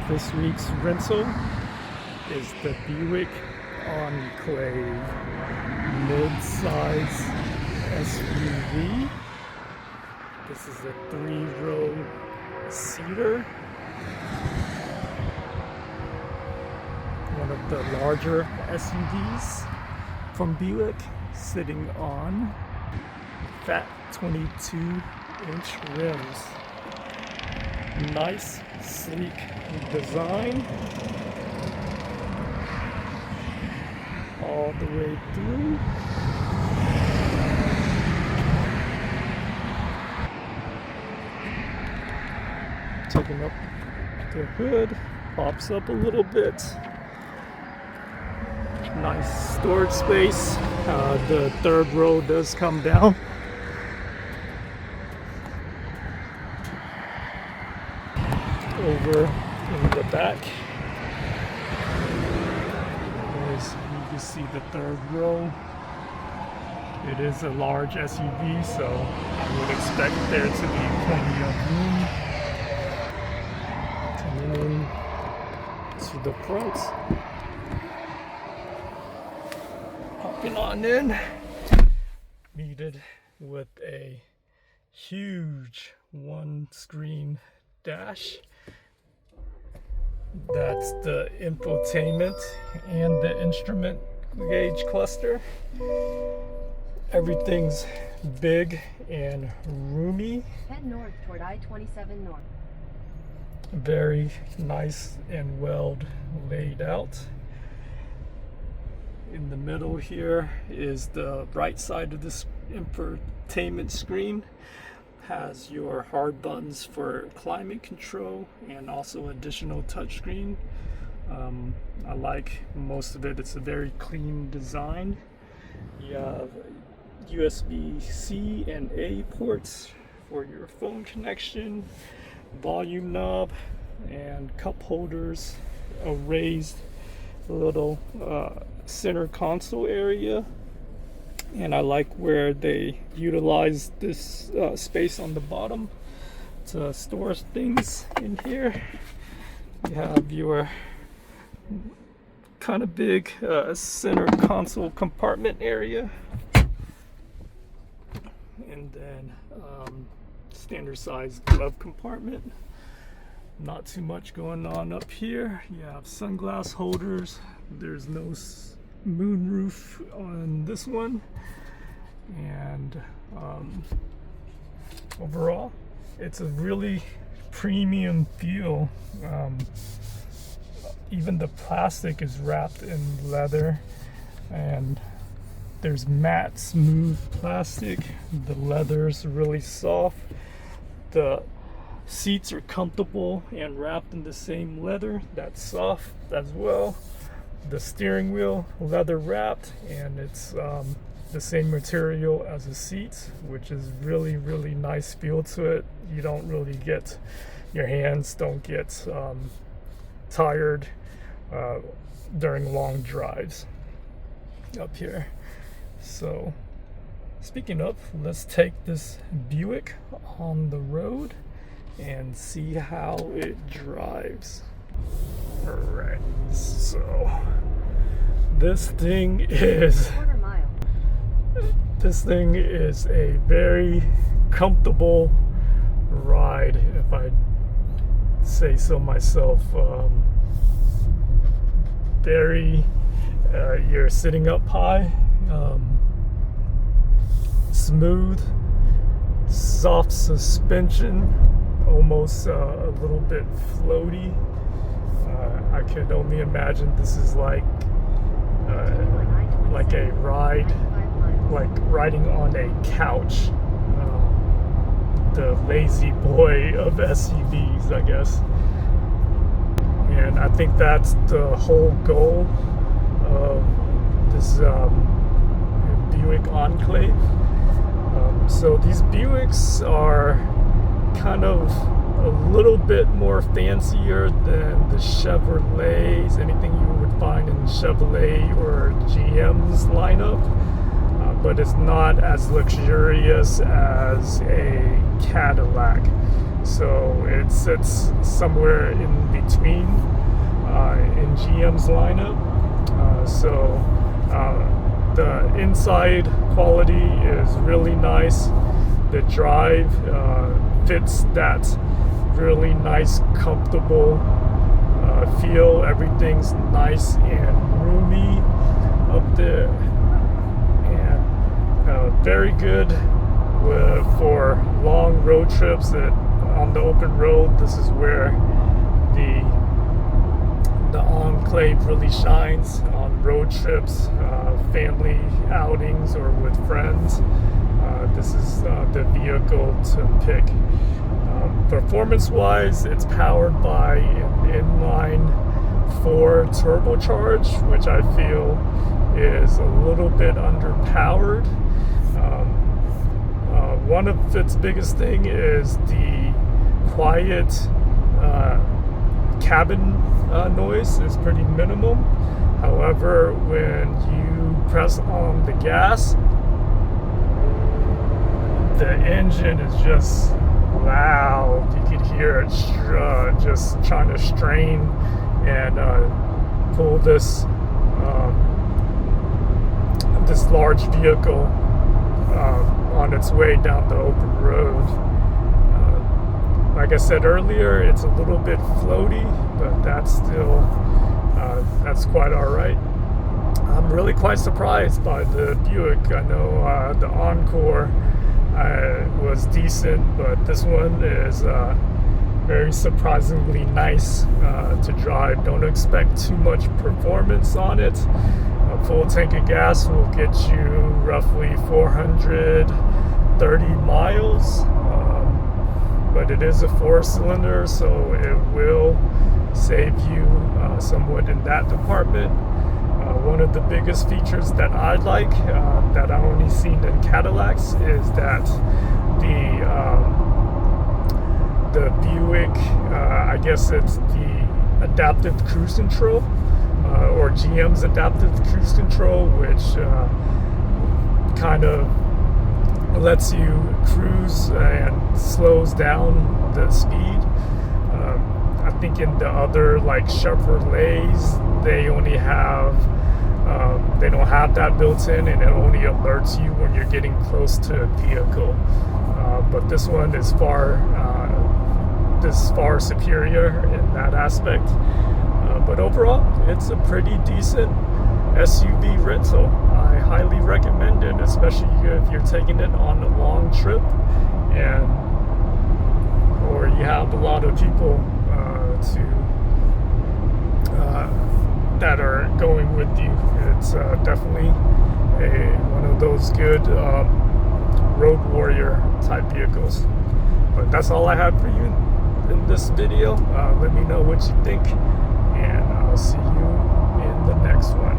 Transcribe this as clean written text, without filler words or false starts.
This week's rental is the Buick Enclave mid-size SUV. This is a 3-row seater. One of the larger SUVs from Buick, sitting on fat 22-inch rims. Nice, sleek design all the way through. Taking up the hood, pops up a little bit. Nice storage space. The third row does come down. Over in the back, as you can see the third row. It is a large SUV, so I would expect there to be plenty of room. Coming in to the front, hopping on in, meted with a huge one-screen dash. That's the infotainment and the instrument gauge cluster. Everything's big and roomy. Head north toward I-27 north. Very nice and well laid out. In the middle here is the right side of this infotainment screen. Has your hard buttons for climate control and also additional touchscreen. I like most of it. It's a very clean design. You have USB-C and A ports for your phone connection, volume knob, and cup holders, a raised little center console area. And I like where they utilize this space on the bottom to store things in here. You have your kind of big center console compartment area. And then standard size glove compartment. Not too much going on up here. You have sunglass holders. There's no moonroof on this one, and overall it's a really premium feel. Even the plastic is wrapped in leather, and there's matte smooth plastic. The leather's really soft. The seats are comfortable and wrapped in the same leather that's soft as well. The steering wheel leather wrapped, and it's the same material as the seats, which is really nice feel to it. You don't really get, your hands don't get tired during long drives up here. So speaking of, let's take this Buick on the road and see how it drives. Alright, so this thing is a very comfortable ride, if I say so myself. You're sitting up high, smooth, soft suspension, almost a little bit floaty. I could only imagine this is like a ride, like riding on a couch. The lazy boy of SUVs, I guess. And I think that's the whole goal of this Buick Enclave. So these Buicks are kind of a little bit more fancier than the Chevrolets, anything you would find in Chevrolet or GM's lineup, but it's not as luxurious as a Cadillac. so it sits somewhere in between in GM's lineup. The inside quality is really nice. The drive fits that really nice, comfortable feel. Everything's nice and roomy up there, and very good for long road trips. That on the open road, this is where the Enclave really shines. On road trips, family outings, or with friends, this is the vehicle to pick. Performance-wise, it's powered by an inline 4 turbocharged, which I feel is a little bit underpowered. One of its biggest thing is the quiet cabin noise is pretty minimal. However, when you press on the gas, the engine is just loud. You could hear it just trying to strain and pull this large vehicle on its way down the open road. Like I said earlier, it's a little bit floaty, but that's quite all right. I'm really quite surprised by the Buick. I know the Encore was decent, but this one is very surprisingly nice to drive. Don't expect too much performance on it. A full tank of gas will get you roughly 430 miles, but it is a 4-cylinder, so it will save you somewhat in that department. One of the biggest features that I like, that I only seen in Cadillacs, is that the Buick, I guess it's the adaptive cruise control, or GM's adaptive cruise control, which kind of lets you cruise and slows down the speed. I think in the other like Chevrolets, they only have they don't have that built in, and it only alerts you when you're getting close to a vehicle. But this one is far superior in that aspect. But overall, it's a pretty decent SUV rental. I highly recommend it, especially if you're taking it on a long trip, or you have a lot of people that are going with you. It's definitely one of those good road warrior type vehicles. But that's all I have for you in this video. Let me know what you think, and I'll see you in the next one.